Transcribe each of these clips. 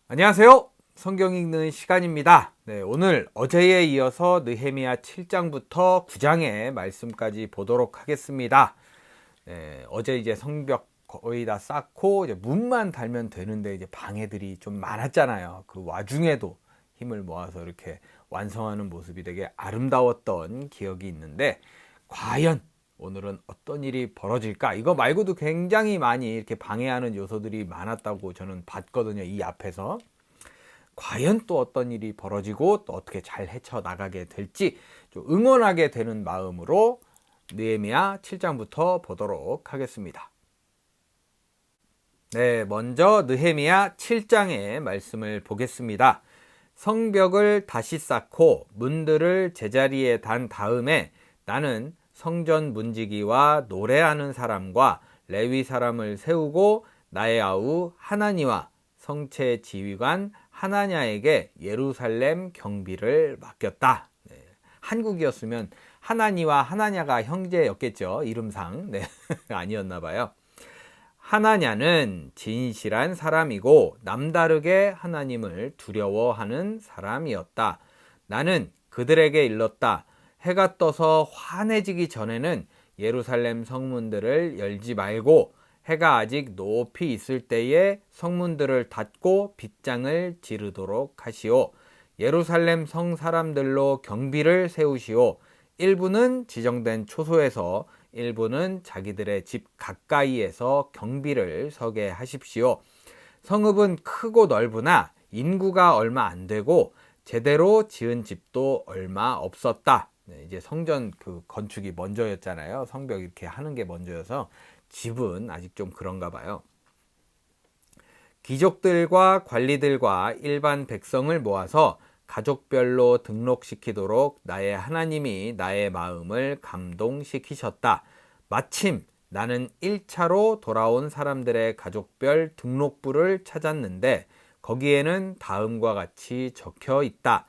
안녕하세요. 성경 읽는 시간입니다. 오늘 어제에 이어서 느헤미야 7장부터 9장의 말씀까지 보도록 하겠습니다. 어제 이제 성벽 거의 다 쌓고 이제 문만 달면 되는데 이제 방해들이 좀 많았잖아요. 그 와중에도 힘을 모아서 이렇게 완성하는 모습이 되게 아름다웠던 기억이 있는데, 과연 오늘은 어떤 일이 벌어질까? 이거 말고도 굉장히 많이 이렇게 방해하는 요소들이 많았다고 저는 봤거든요. 이 앞에서. 과연 또 어떤 일이 벌어지고 또 어떻게 잘 헤쳐나가게 될지 좀 응원하게 되는 마음으로 느헤미야 7장부터 보도록 하겠습니다. 먼저 느헤미야 7장의 말씀을 보겠습니다. 성벽을 다시 쌓고 문들을 제자리에 단 다음에 나는 성전 문지기와 노래하는 사람과 레위 사람을 세우고 나의 아우 하나니와 성체 지휘관 하나냐에게 예루살렘 경비를 맡겼다. 한국이었으면 하나니와 하나냐가 형제였겠죠. 이름상. 아니었나 봐요. 하나냐는 진실한 사람이고 남다르게 하나님을 두려워하는 사람이었다. 나는 그들에게 일렀다. 해가 떠서 환해지기 전에는 예루살렘 성문들을 열지 말고 해가 아직 높이 있을 때에 성문들을 닫고 빗장을 지르도록 하시오. 예루살렘 성 사람들로 경비를 세우시오. 일부는 지정된 초소에서, 일부는 자기들의 집 가까이에서 경비를 서게 하십시오. 성읍은 크고 넓으나 인구가 얼마 안 되고 제대로 지은 집도 얼마 없었다. 이제 성전 그 건축이 먼저였잖아요. 성벽 이렇게 하는 게 먼저여서 집은 아직 좀 그런가 봐요. 귀족들과 관리들과 일반 백성을 모아서 가족별로 등록시키도록 나의 하나님이 나의 마음을 감동시키셨다. 마침 나는 1차로 돌아온 사람들의 가족별 등록부를 찾았는데 거기에는 다음과 같이 적혀 있다.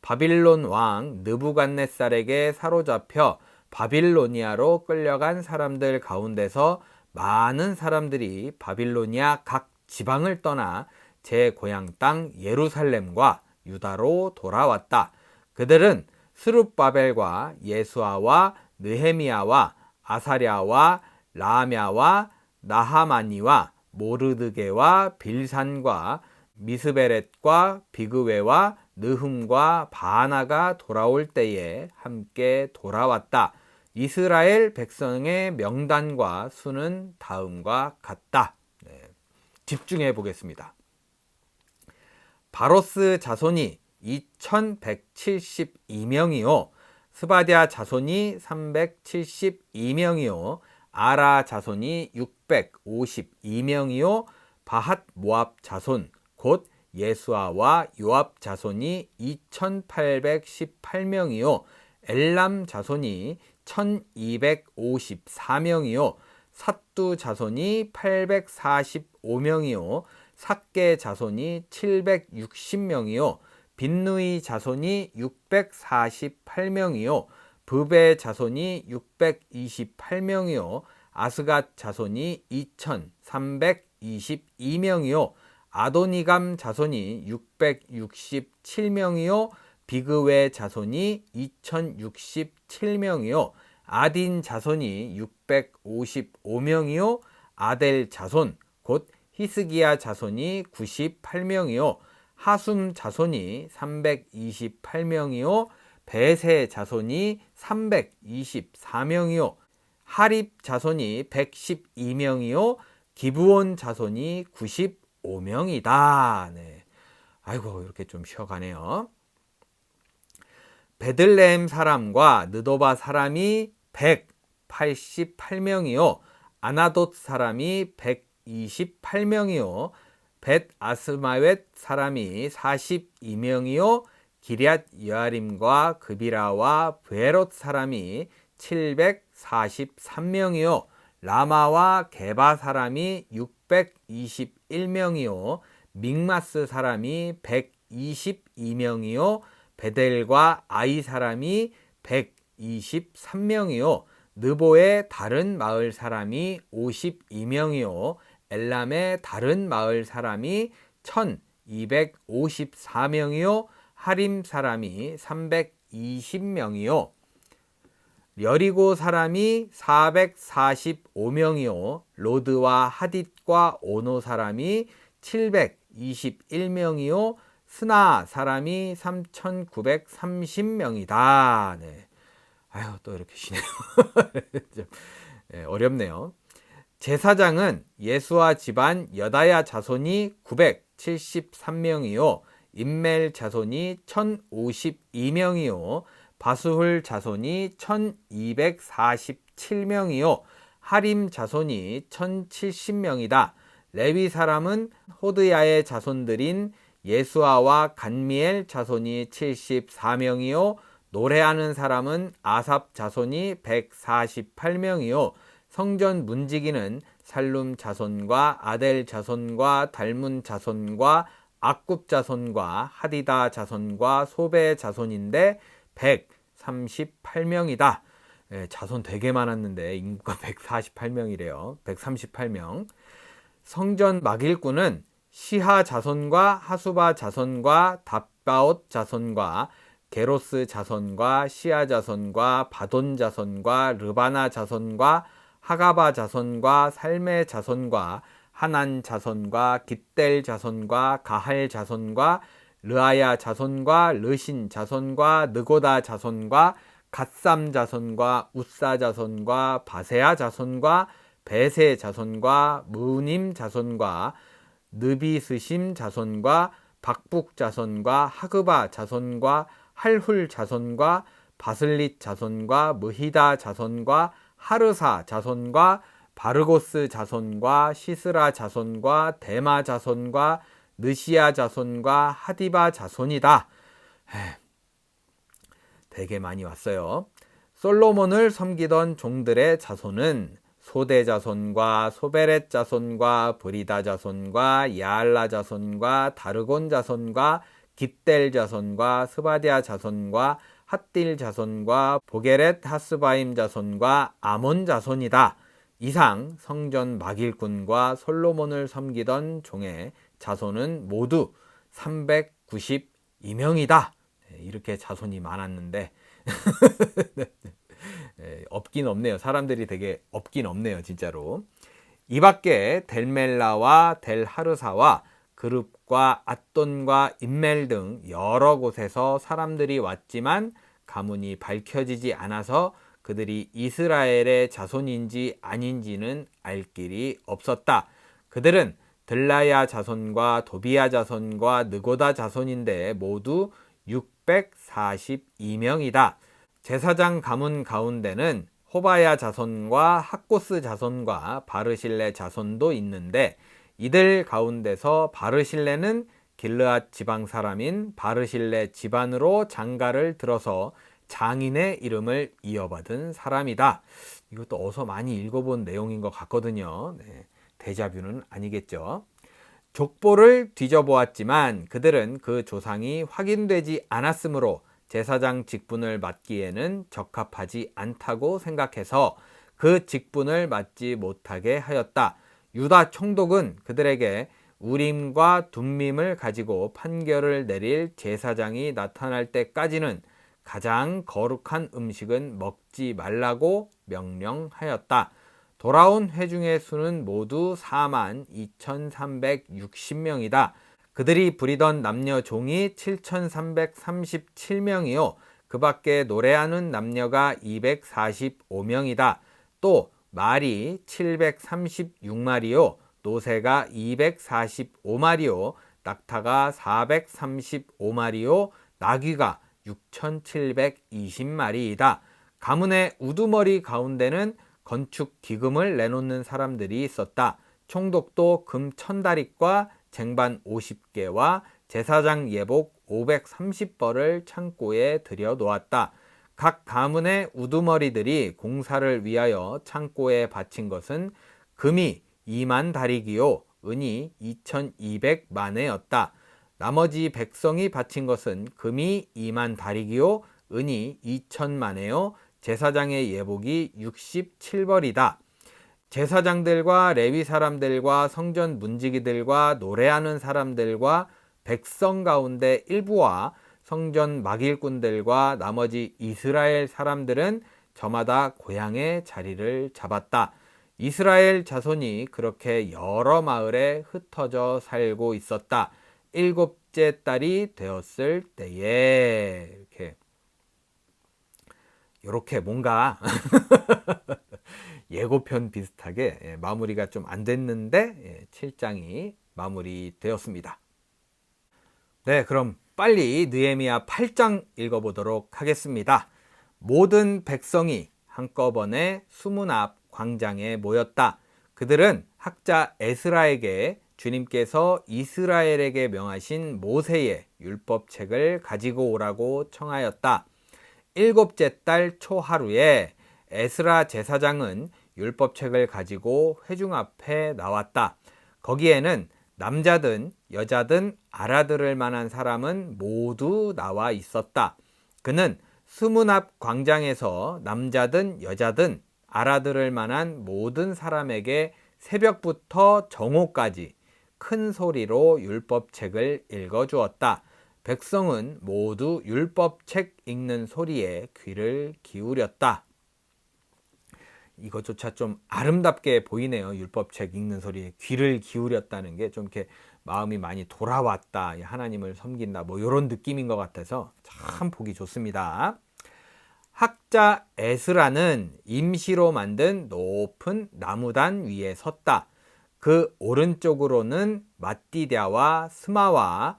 바빌론 왕 느부갓네살에게 사로잡혀 바빌로니아로 끌려간 사람들 가운데서 많은 사람들이 바빌로니아 각 지방을 떠나 제 고향 땅 예루살렘과 유다로 돌아왔다. 그들은 스룹바벨과 예수아와 느헤미야와 아사랴와 라하랴와 나하마니와 모르드게와 빌산과 미스베렛과 비그웨와 느흠과 바하나가 돌아올 때에 함께 돌아왔다. 이스라엘 백성의 명단과 수는 다음과 같다. 집중해 보겠습니다. 바로스 자손이 2172명이요. 스바랴 자손이 372명이요. 아라 자손이 652명이요. 바핫 모압 자손 곧 예수아와 요압 자손이 2818명이요. 엘람 자손이 1254명이요. 삿두 자손이 845명이요. 삭게 자손이 760명이요. 빈누이 자손이 648명이요. 브베 자손이 628명이요. 아스갓 자손이 2322명이요. 아도니감 자손이 667명이요. 비그웨 자손이 2067명이요. 아딘 자손이 655명이요. 아델 자손 곧 히스기야 자손이 98명이요. 하숨 자손이 328명이요. 베세 자손이 324명이요. 하립 자손이 112명이요. 기브온 자손이 95명이다. 아이고, 이렇게 좀 쉬어가네요. 베들레헴 사람과 느도바 사람이 188명이요. 아나돗 사람이 128명이요. 벳 아스마웻 사람이 42명이요. 기럇 여아림과 그비라와 브에롯 사람이 743명이요. 라마와 게바 사람이 621명이요. 믹마스 사람이 122명이요. 베델과 아이 사람이 123명이요. 느보의 다른 마을 사람이 52명이요 엘람의 다른 마을 사람이 1254명이요 하림 사람이 320명이요 여리고 사람이 445명이요 로드와 하딧과 오노 사람이 721명이요 스나 사람이 3930명이다. 네. 아유, 또 이렇게 쉬네요. 좀, 네, 어렵네요. 제사장은 예수와 집안 여다야 자손이 973명이요 임멜 자손이 1052명이요 바수훌 자손이 1247명이요 하림 자손이 1070명이다. 레위 사람은 호드야의 자손들인 예수아와 간미엘 자손이 74명이요 노래하는 사람은 아삽 자손이 148명이요 성전 문지기는 살룸 자손과 아델 자손과 달문 자손과 악굽 자손과 하디다 자손과 소베 자손인데 138명이다. 예, 자손 되게 많았는데 인구가 148명이래요. 138명. 성전 막일꾼은 시하 자손과 하수바 자손과 답바옷 자손과 게로스 자손과 시아 자손과 바돈 자손과 르바나 자손과 하가바 자손과 살메 자손과 하난 자손과 깃델 자손과 가할 자손과 르아야 자손과 르신 자손과 느고다 자손과 갓삼 자손과 우사 자손과 바세아 자손과 베세 자손과 무님 자손과 느비스심 자손과 박북 자손과 하그바 자손과 할훌 자손과 바슬릿 자손과 무히다 자손과 하르사 자손과 바르고스 자손과 시스라 자손과 데마 자손과 느시아 자손과 하디바 자손이다. 되게 많이 왔어요. 솔로몬을 섬기던 종들의 자손은 소대 자손과 소베렛 자손과 브리다 자손과 야알라 자손과 다르곤 자손과 깃델 자손과 스바디아 자손과 핫딜 자손과 보게렛 하스바임 자손과 아몬 자손이다. 이상 성전 막일꾼과 솔로몬을 섬기던 종의 자손은 모두 392명이다. 이렇게 자손이 많았는데 없긴 없네요. 사람들이 되게 없긴 없네요. 진짜로. 이 밖에 델멜라와 델하르사와 그룹과 앗돈과 임멜 등 여러 곳에서 사람들이 왔지만 가문이 밝혀지지 않아서 그들이 이스라엘의 자손인지 아닌지는 알 길이 없었다. 그들은 들라야 자손과 도비야 자손과 느고다 자손인데 모두 642명이다. 제사장 가문 가운데는 호바야 자손과 학고스 자손과 바르실레 자손도 있는데 이들 가운데서 바르실레는 길르앗 지방 사람인 바르실레 집안으로 장가를 들어서 장인의 이름을 이어받은 사람이다. 이것도 어서 많이 읽어본 내용인 것 같거든요. 네, 데자뷰는 아니겠죠. 족보를 뒤져보았지만 그들은 그 조상이 확인되지 않았으므로 제사장 직분을 맡기에는 적합하지 않다고 생각해서 그 직분을 맡지 못하게 하였다. 유다 총독은 그들에게 우림과 둠밈을 가지고 판결을 내릴 제사장이 나타날 때까지는 가장 거룩한 음식은 먹지 말라고 명령하였다. 돌아온 회중의 수는 모두 42,360명이다. 그들이 부리던 남녀 종이 7,337명이요. 그 밖에 노래하는 남녀가 245명이다. 또 말이 736마리요. 노새가 245마리요. 낙타가 435마리요. 나귀가 6,720마리이다. 가문의 우두머리 가운데는 건축 기금을 내놓는 사람들이 있었다. 총독도 금 1000다릿과 쟁반 50개와 제사장 예복 530벌을 창고에 들여놓았다. 각 가문의 우두머리들이 공사를 위하여 창고에 바친 것은 금이 2만 다리기요 은이 2200만회였다. 나머지 백성이 바친 것은 금이 2만 다리기요 은이 2000만회요 제사장의 예복이 67벌이다. 제사장들과 레위 사람들과 성전 문지기들과 노래하는 사람들과 백성 가운데 일부와 성전 막일꾼들과 나머지 이스라엘 사람들은 저마다 고향의 자리를 잡았다. 이스라엘 자손이 그렇게 여러 마을에 흩어져 살고 있었다. 일곱째 달이 되었을 때에 이렇게 뭔가 예고편 비슷하게 마무리가 좀 안 됐는데 7장이 마무리되었습니다. 네, 그럼 빨리 느헤미야 8장 읽어보도록 하겠습니다. 모든 백성이 한꺼번에 수문 앞 광장에 모였다. 그들은 학자 에스라에게 주님께서 이스라엘에게 명하신 모세의 율법책을 가지고 오라고 청하였다. 일곱째 달 초하루에 에스라 제사장은 율법책을 가지고 회중 앞에 나왔다. 거기에는 남자든 여자든 알아들을 만한 사람은 모두 나와 있었다. 그는 수문 앞 광장에서 남자든 여자든 알아들을 만한 모든 사람에게 새벽부터 정오까지 큰 소리로 율법책을 읽어주었다. 백성은 모두 율법책 읽는 소리에 귀를 기울였다. 이것조차 좀 아름답게 보이네요. 율법책 읽는 소리에 귀를 기울였다는 게 좀 이렇게 마음이 많이 돌아왔다. 하나님을 섬긴다. 뭐 이런 느낌인 것 같아서 참 보기 좋습니다. 학자 에스라는 임시로 만든 높은 나무단 위에 섰다. 그 오른쪽으로는 마띠랴와 스마와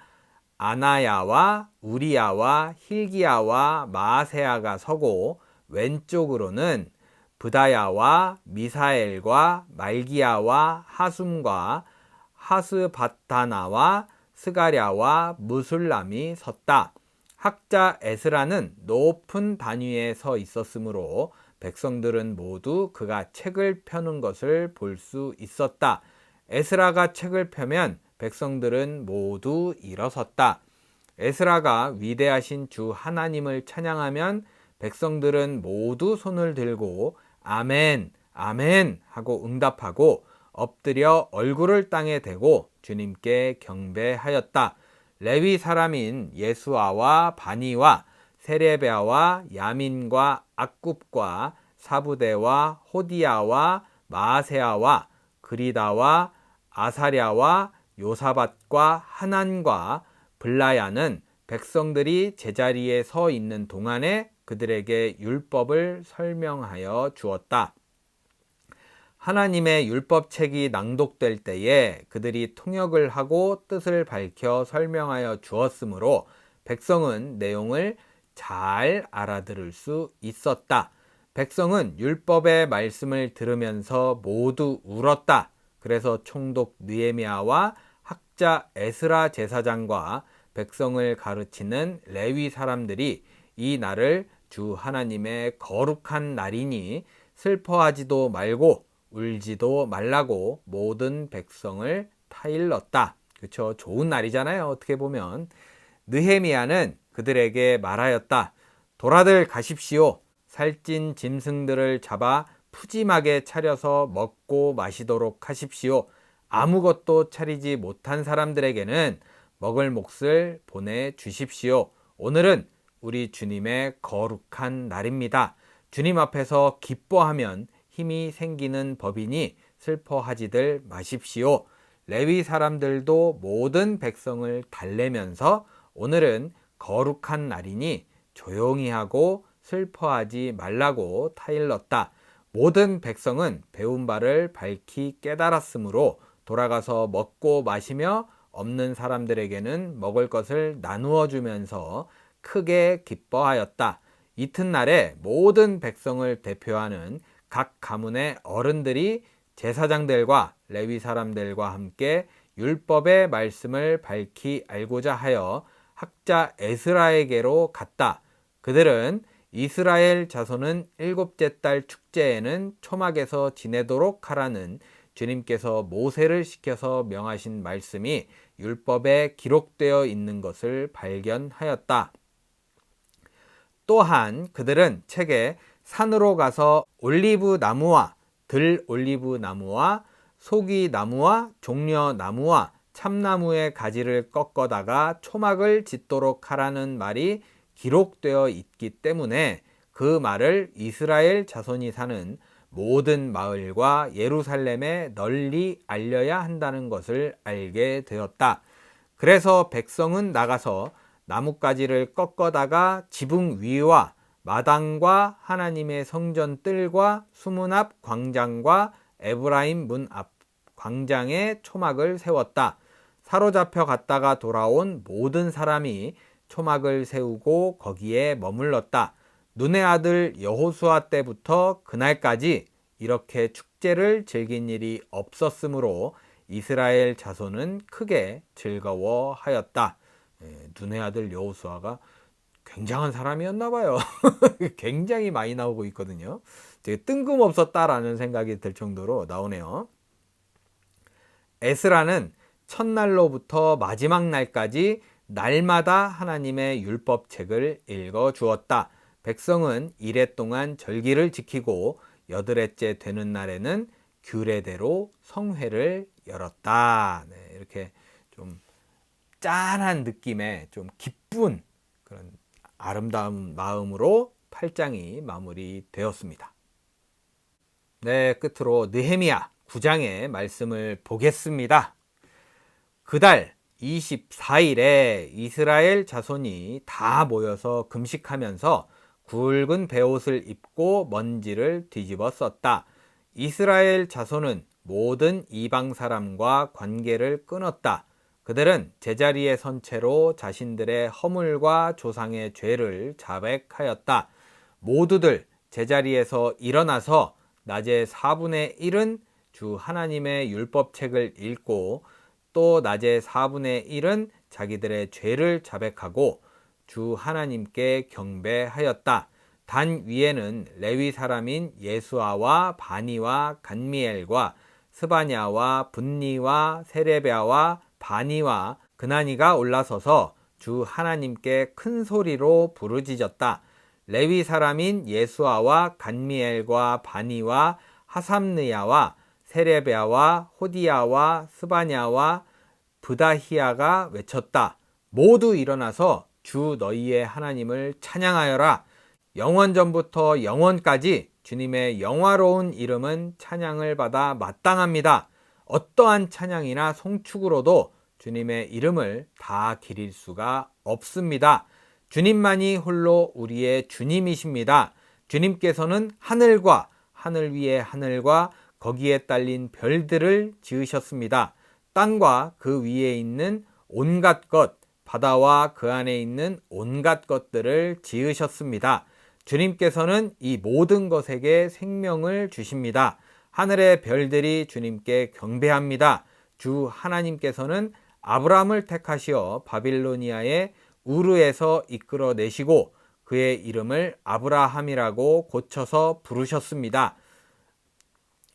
아나야와 우리야와 힐기야와 마세야가 서고 왼쪽으로는 브다야와 미사엘과 말기야와 하숨과 하스바타나와 스가랴와 무술람이 섰다. 학자 에스라는 높은 단위에 서 있었으므로 백성들은 모두 그가 책을 펴는 것을 볼 수 있었다. 에스라가 책을 펴면 백성들은 모두 일어섰다. 에스라가 위대하신 주 하나님을 찬양하면 백성들은 모두 손을 들고 아멘, 아멘 하고 응답하고 엎드려 얼굴을 땅에 대고 주님께 경배하였다. 레위 사람인 예수아와 바니와 세레베아와 야민과 악굽과 사부대와 호디야와 마아세아와 그리다와 아사랴와 요사밧과 하난과 블라야는 백성들이 제자리에 서 있는 동안에 그들에게 율법을 설명하여 주었다. 하나님의 율법책이 낭독될 때에 그들이 통역을 하고 뜻을 밝혀 설명하여 주었으므로 백성은 내용을 잘 알아들을 수 있었다. 백성은 율법의 말씀을 들으면서 모두 울었다. 그래서 총독 느헤미야와 학자 에스라 제사장과 백성을 가르치는 레위 사람들이 이 날을 주 하나님의 거룩한 날이니 슬퍼하지도 말고 울지도 말라고 모든 백성을 타일렀다. 그렇죠? 좋은 날이잖아요. 어떻게 보면. 느헤미야는 그들에게 말하였다. 돌아들 가십시오. 살찐 짐승들을 잡아 푸짐하게 차려서 먹고 마시도록 하십시오. 아무것도 차리지 못한 사람들에게는 먹을 몫을 보내주십시오. 오늘은 우리 주님의 거룩한 날입니다. 주님 앞에서 기뻐하면 힘이 생기는 법이니 슬퍼하지들 마십시오. 레위 사람들도 모든 백성을 달래면서 오늘은 거룩한 날이니 조용히 하고 슬퍼하지 말라고 타일렀다. 모든 백성은 배운 바를 밝히 깨달았으므로 돌아가서 먹고 마시며 없는 사람들에게는 먹을 것을 나누어 주면서 크게 기뻐하였다. 이튿날에 모든 백성을 대표하는 각 가문의 어른들이 제사장들과 레위 사람들과 함께 율법의 말씀을 밝히 알고자 하여 학자 에스라에게로 갔다. 그들은 이스라엘 자손은 일곱째 달 축제에는 초막에서 지내도록 하라는 주님께서 모세를 시켜서 명하신 말씀이 율법에 기록되어 있는 것을 발견하였다. 또한 그들은 책에 산으로 가서 올리브 나무와 들 올리브 나무와 소기 나무와 종려 나무와 참나무의 가지를 꺾어다가 초막을 짓도록 하라는 말이 기록되어 있기 때문에 그 말을 이스라엘 자손이 사는 모든 마을과 예루살렘에 널리 알려야 한다는 것을 알게 되었다. 그래서 백성은 나가서 나뭇가지를 꺾어다가 지붕 위와 마당과 하나님의 성전 뜰과 수문 앞 광장과 에브라임 문 앞 광장에 초막을 세웠다. 사로잡혀 갔다가 돌아온 모든 사람이 초막을 세우고 거기에 머물렀다. 눈의 아들 여호수아 때부터 그날까지 이렇게 축제를 즐긴 일이 없었으므로 이스라엘 자손은 크게 즐거워하였다. 눈의 아들 여호수아가 굉장한 사람이었나 봐요. 굉장히 많이 나오고 있거든요. 되게 뜬금없었다라는 생각이 들 정도로 나오네요. 에스라는 첫날로부터 마지막 날까지 날마다 하나님의 율법책을 읽어 주었다. 백성은 이래 동안 절기를 지키고 여드레째 되는 날에는 규례대로 성회를 열었다. 네, 이렇게 좀 짠한 느낌의 좀 기쁜 그런 아름다운 마음으로 8장이 마무리되었습니다. 네, 끝으로 느헤미야 9장의 말씀을 보겠습니다. 그달 24일에 이스라엘 자손이 다 모여서 금식하면서 굵은 베옷을 입고 먼지를 뒤집어 썼다. 이스라엘 자손은 모든 이방 사람과 관계를 끊었다. 그들은 제자리에 선 채로 자신들의 허물과 조상의 죄를 자백하였다. 모두들 제자리에서 일어나서 낮의 4분의 1은 주 하나님의 율법책을 읽고 또 낮의 4분의 1은 자기들의 죄를 자백하고 주 하나님께 경배하였다. 단 위에는 레위 사람인 예수아와 바니와 간미엘과 스바냐와 분니와 세레베아와 바니와 그나니가 올라서서 주 하나님께 큰 소리로 부르짖었다. 레위 사람인 예수아와 간미엘과 바니와 하삼느야와 세레베아와 호디야와 스바냐와 브다히야가 외쳤다. 모두 일어나서 주 너희의 하나님을 찬양하여라. 영원전부터 영원까지 주님의 영화로운 이름은 찬양을 받아 마땅합니다. 어떠한 찬양이나 송축으로도 주님의 이름을 다 기릴 수가 없습니다. 주님만이 홀로 우리의 주님이십니다. 주님께서는 하늘과 하늘 위의 하늘과 거기에 딸린 별들을 지으셨습니다. 땅과 그 위에 있는 온갖 것, 바다와 그 안에 있는 온갖 것들을 지으셨습니다. 주님께서는 이 모든 것에게 생명을 주십니다. 하늘의 별들이 주님께 경배합니다. 주 하나님께서는 아브라함을 택하시어 바빌로니아의 우르에서 이끌어내시고 그의 이름을 아브라함이라고 고쳐서 부르셨습니다.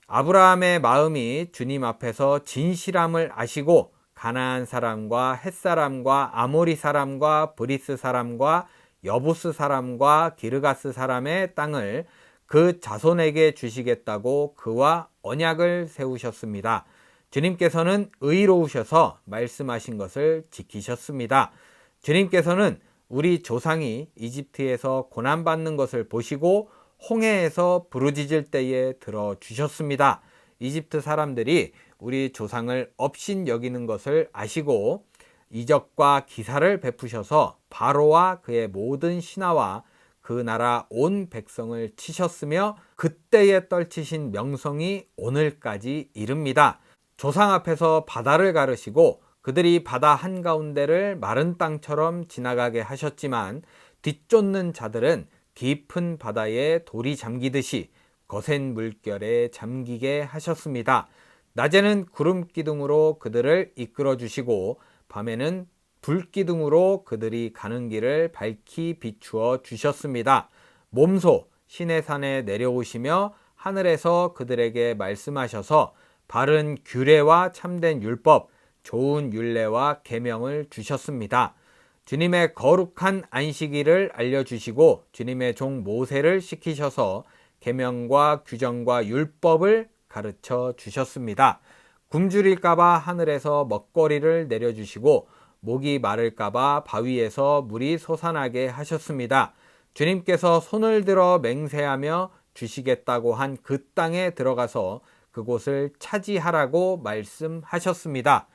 아브라함의 마음이 주님 앞에서 진실함을 아시고 가나안 사람과 헷 사람과 아모리 사람과 브리스 사람과 여부스 사람과 기르가스 사람의 땅을 그 자손에게 주시겠다고 그와 언약을 세우셨습니다. 주님께서는 의로우셔서 말씀하신 것을 지키셨습니다. 주님께서는 우리 조상이 이집트에서 고난받는 것을 보시고 홍해에서 부르짖을 때에 들어주셨습니다. 이집트 사람들이 우리 조상을 업신 여기는 것을 아시고 이적과 기사를 베푸셔서 바로와 그의 모든 신하와 그 나라 온 백성을 치셨으며 그때에 떨치신 명성이 오늘까지 이릅니다. 조상 앞에서 바다를 가르시고 그들이 바다 한가운데를 마른 땅처럼 지나가게 하셨지만 뒤쫓는 자들은 깊은 바다에 돌이 잠기듯이 거센 물결에 잠기게 하셨습니다. 낮에는 구름 기둥으로 그들을 이끌어 주시고 밤에는 불기둥으로 그들이 가는 길을 밝히 비추어 주셨습니다. 몸소 시내산에 내려오시며 하늘에서 그들에게 말씀하셔서 바른 규례와 참된 율법, 좋은 율례와 계명을 주셨습니다. 주님의 거룩한 안식일을 알려주시고 주님의 종 모세를 시키셔서 계명과 규정과 율법을 가르쳐 주셨습니다. 굶주릴까봐 하늘에서 먹거리를 내려주시고 목이 마를까봐 바위에서 물이 솟아나게 하셨습니다. 주님께서 손을 들어 맹세하며 주시겠다고 한 그 땅에 들어가서 그곳을 차지하라고 말씀하셨습니다.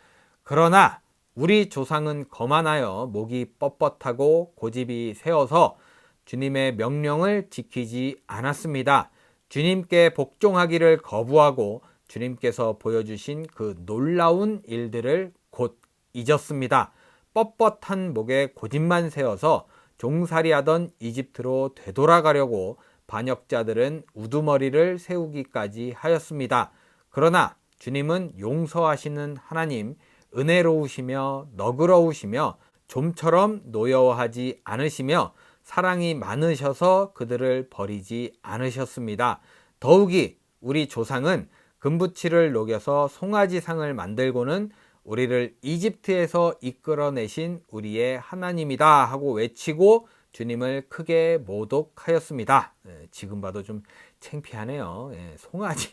그러나 우리 조상은 거만하여 목이 뻣뻣하고 고집이 세어서 주님의 명령을 지키지 않았습니다. 주님께 복종하기를 거부하고 주님께서 보여주신 그 놀라운 일들을 곧 잊었습니다. 뻣뻣한 목에 고집만 세워서 종살이하던 이집트로 되돌아가려고 반역자들은 우두머리를 세우기까지 하였습니다. 그러나 주님은 용서하시는 하나님, 은혜로우시며 너그러우시며 좀처럼 노여워하지 않으시며 사랑이 많으셔서 그들을 버리지 않으셨습니다. 더욱이 우리 조상은 금부치를 녹여서 송아지상을 만들고는 우리를 이집트에서 이끌어내신 우리의 하나님이다 하고 외치고 주님을 크게 모독하였습니다. 지금 봐도 좀 창피하네요. 송아지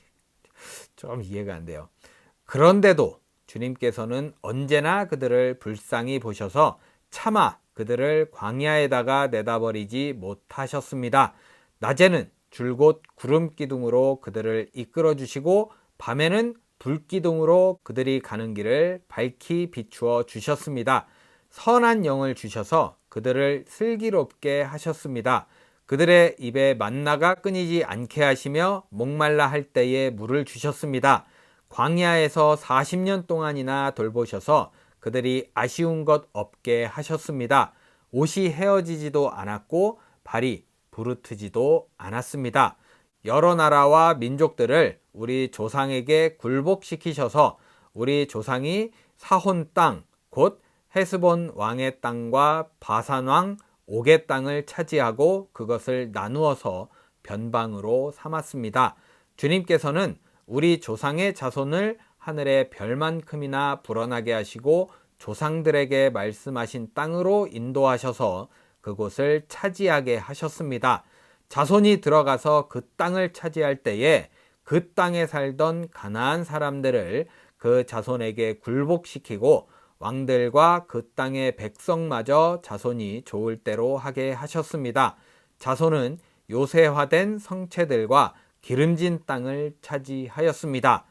좀 이해가 안 돼요. 그런데도 주님께서는 언제나 그들을 불쌍히 보셔서 차마 그들을 광야에다가 내다버리지 못하셨습니다. 낮에는 줄곧 구름기둥으로 그들을 이끌어 주시고 밤에는 불기둥으로 그들이 가는 길을 밝히 비추어 주셨습니다. 선한 영을 주셔서 그들을 슬기롭게 하셨습니다. 그들의 입에 만나가 끊이지 않게 하시며 목말라 할 때에 물을 주셨습니다. 광야에서 40년 동안이나 돌보셔서 그들이 아쉬운 것 없게 하셨습니다. 옷이 헤어지지도 않았고 발이 부르트지도 않았습니다. 여러 나라와 민족들을 우리 조상에게 굴복시키셔서 우리 조상이 사혼 땅, 곧 헤스본 왕의 땅과 바산 왕 옥의 땅을 차지하고 그것을 나누어서 변방으로 삼았습니다. 주님께서는 우리 조상의 자손을 하늘의 별만큼이나 불어나게 하시고 조상들에게 말씀하신 땅으로 인도하셔서 그곳을 차지하게 하셨습니다. 자손이 들어가서 그 땅을 차지할 때에 그 땅에 살던 가나안 사람들을 그 자손에게 굴복시키고 왕들과 그 땅의 백성마저 자손이 좋을 대로 하게 하셨습니다. 자손은 요새화된 성체들과 기름진 땅을 차지하였습니다.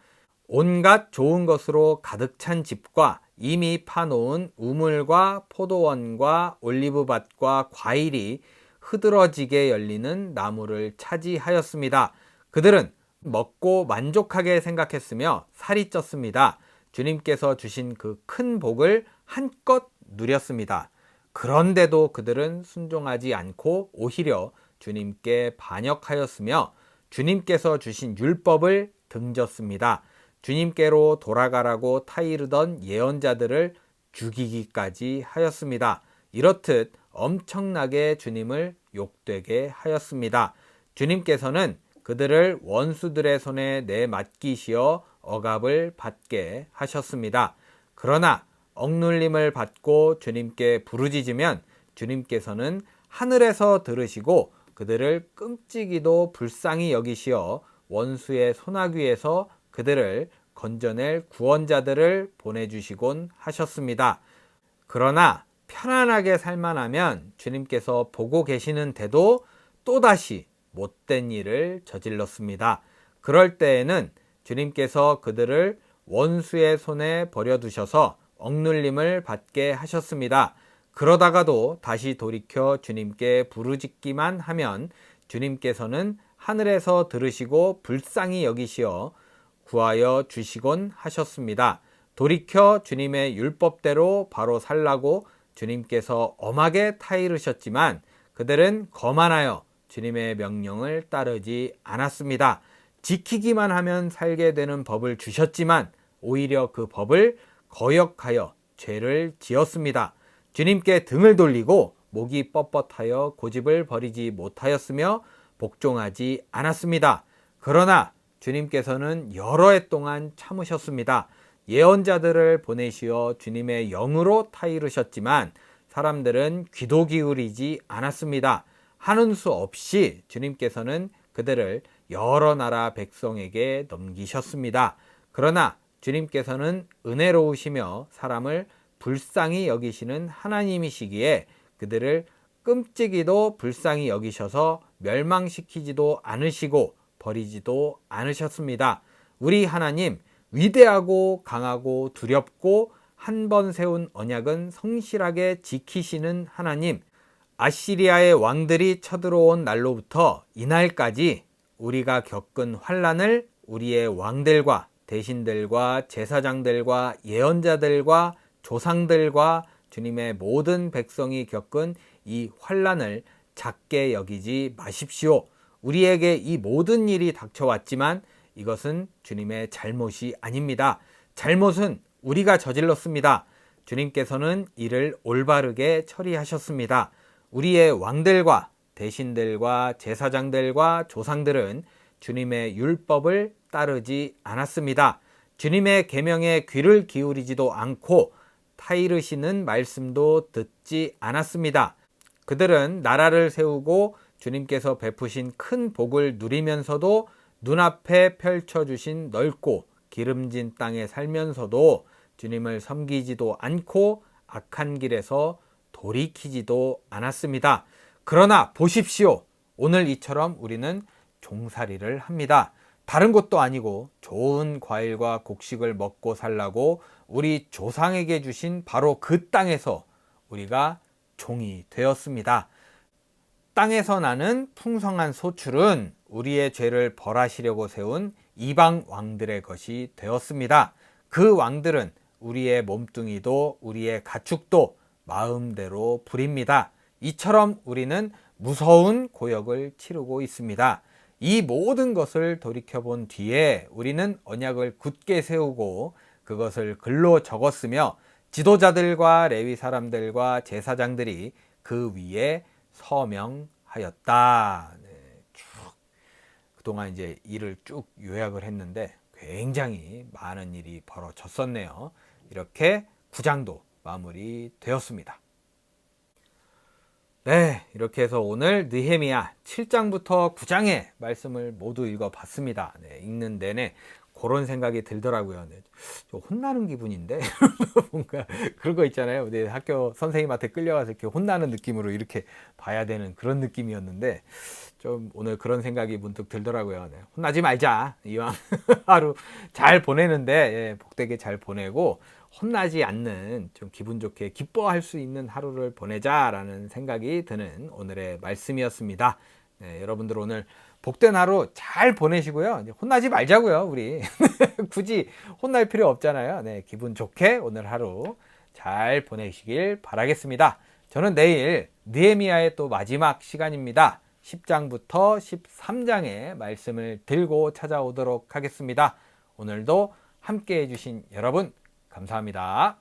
온갖 좋은 것으로 가득 찬 집과 이미 파놓은 우물과 포도원과 올리브밭과 과일이 흐드러지게 열리는 나무를 차지하였습니다. 그들은 먹고 만족하게 생각했으며 살이 쪘습니다. 주님께서 주신 그 큰 복을 한껏 누렸습니다. 그런데도 그들은 순종하지 않고 오히려 주님께 반역하였으며 주님께서 주신 율법을 등졌습니다. 주님께로 돌아가라고 타이르던 예언자들을 죽이기까지 하였습니다. 이렇듯 엄청나게 주님을 욕되게 하였습니다. 주님께서는 그들을 원수들의 손에 내맡기시어 억압을 받게 하셨습니다. 그러나 억눌림을 받고 주님께 부르짖으면 주님께서는 하늘에서 들으시고 그들을 끔찍이도 불쌍히 여기시어 원수의 소나귀에서 그들을 건져낼 구원자들을 보내주시곤 하셨습니다. 그러나 편안하게 살만하면 주님께서 보고 계시는데도 또다시 못된 일을 저질렀습니다. 그럴 때에는 주님께서 그들을 원수의 손에 버려두셔서 억눌림을 받게 하셨습니다. 그러다가도 다시 돌이켜 주님께 부르짖기만 하면 주님께서는 하늘에서 들으시고 불쌍히 여기시어 구하여 주시곤 하셨습니다. 돌이켜 주님의 율법대로 바로 살라고 주님께서 엄하게 타이르셨지만 그들은 거만하여 주님의 명령을 따르지 않았습니다. 지키기만 하면 살게 되는 법을 주셨지만 오히려 그 법을 거역하여 죄를 지었습니다. 주님께 등을 돌리고 목이 뻣뻣하여 고집을 버리지 못하였으며 복종하지 않았습니다. 그러나 주님께서는 여러 해 동안 참으셨습니다. 예언자들을 보내시어 주님의 영으로 타이르셨지만 사람들은 귀도 기울이지 않았습니다. 하는 수 없이 주님께서는 그들을 여러 나라 백성에게 넘기셨습니다. 그러나 주님께서는 은혜로우시며 사람을 불쌍히 여기시는 하나님이시기에 그들을 끔찍이도 불쌍히 여기셔서 멸망시키지도 않으시고 버리지도 않으셨습니다. 우리 하나님 위대하고 강하고 두렵고 한 번 세운 언약은 성실하게 지키시는 하나님, 아시리아의 왕들이 쳐들어온 날로부터 이날까지 우리가 겪은 환난을 우리의 왕들과 대신들과 제사장들과 예언자들과 조상들과 주님의 모든 백성이 겪은 이 환난을 작게 여기지 마십시오. 우리에게 이 모든 일이 닥쳐왔지만 이것은 주님의 잘못이 아닙니다. 잘못은 우리가 저질렀습니다. 주님께서는 이를 올바르게 처리하셨습니다. 우리의 왕들과 대신들과 제사장들과 조상들은 주님의 율법을 따르지 않았습니다. 주님의 계명에 귀를 기울이지도 않고 타이르시는 말씀도 듣지 않았습니다. 그들은 나라를 세우고 주님께서 베푸신 큰 복을 누리면서도 눈앞에 펼쳐주신 넓고 기름진 땅에 살면서도 주님을 섬기지도 않고 악한 길에서 돌이키지도 않았습니다. 그러나 보십시오. 오늘 이처럼 우리는 종살이를 합니다. 다른 것도 아니고 좋은 과일과 곡식을 먹고 살라고 우리 조상에게 주신 바로 그 땅에서 우리가 종이 되었습니다. 땅에서 나는 풍성한 소출은 우리의 죄를 벌하시려고 세운 이방 왕들의 것이 되었습니다. 그 왕들은 우리의 몸뚱이도 우리의 가축도 마음대로 부립니다. 이처럼 우리는 무서운 고역을 치르고 있습니다. 이 모든 것을 돌이켜본 뒤에 우리는 언약을 굳게 세우고 그것을 글로 적었으며 지도자들과 레위 사람들과 제사장들이 그 위에 서명하였다. 네, 쭉 그동안 이제 일을 쭉 요약을 했는데 굉장히 많은 일이 벌어졌었네요. 이렇게 9장도 마무리되었습니다. 네, 이렇게 해서 오늘 느헤미야 7장부터 9장의 말씀을 모두 읽어봤습니다. 네, 읽는 내내 그런 생각이 들더라고요. 네, 좀 혼나는 기분인데 뭔가 그런 거 있잖아요. 네, 학교 선생님한테 끌려가서 이렇게 혼나는 느낌으로 이렇게 봐야 되는 그런 느낌이었는데 좀 오늘 그런 생각이 문득 들더라고요. 네, 혼나지 말자. 이왕 하루 잘 보내는데 예, 복되게 잘 보내고 혼나지 않는 좀 기분 좋게 기뻐할 수 있는 하루를 보내자라는 생각이 드는 오늘의 말씀이었습니다. 네, 여러분들 오늘 복된 하루 잘 보내시고요. 혼나지 말자고요. 우리 굳이 혼날 필요 없잖아요. 네, 기분 좋게 오늘 하루 잘 보내시길 바라겠습니다. 저는 내일 느헤미야의 또 마지막 시간입니다. 10장부터 13장의 말씀을 들고 찾아오도록 하겠습니다. 오늘도 함께 해주신 여러분 감사합니다.